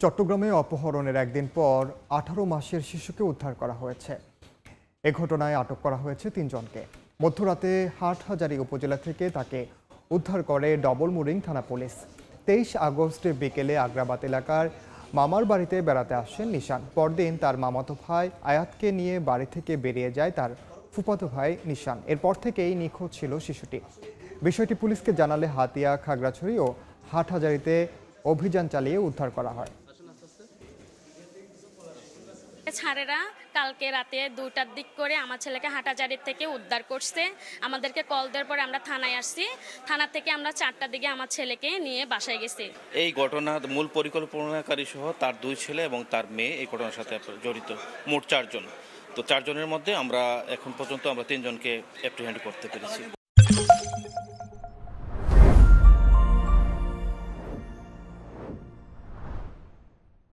চট্টগ্রামে অপহরণের একদিন পর 18 মাসের শিশুকে উদ্ধার করা হয়েছে। এ ঘটনায় আটক করা হয়েছে 3 জনকে। মধ্যরাতে হাটহাজারী উপজেলা থেকে তাকে উদ্ধার করে ডবল মুরিং থানা পুলিশ। 23 আগস্ট বিকেলে আগ্রাবাদ এলাকার মামার বাড়িতে বেড়াতে আসেন নিশান। পরদিন তার মামাতো ভাই আয়াতকে নিয়ে বাড়ি থেকে বেরিয়ে যায় তার ফুফাতো ভাই নিশান। এরপর থেকেই নিখোঁজ ছিল শিশুটি। বিষয়টি পুলিশকে জানালে হাতিয়া, খাগড়াছড়ি ও হাটহাজারীতে অভিযান চালিয়ে উদ্ধার করা হয়। ছাড়েরা কালকে রাতে 2টার দিক করে আমার ছেলেকে হাটাজারির থেকে উদ্ধার করছে। আমাদেরকে কল দেওয়ার পরে আমরা থানায় আসছি। থানা থেকে আমরা 4টার দিকে আমার ছেলেকে নিয়ে বাসায় গেছি। এই ঘটনার মূল পরিকল্পনাকারী সহ তার 2 ছেলে এবং তার মেয়ে এই ঘটনার সাথে জড়িত। মোট 4 জন। তো 4 জনের মধ্যে আমরা এখন পর্যন্ত 3 জনকে অ্যাপ্রিহেন্ড করতে পেরেছি।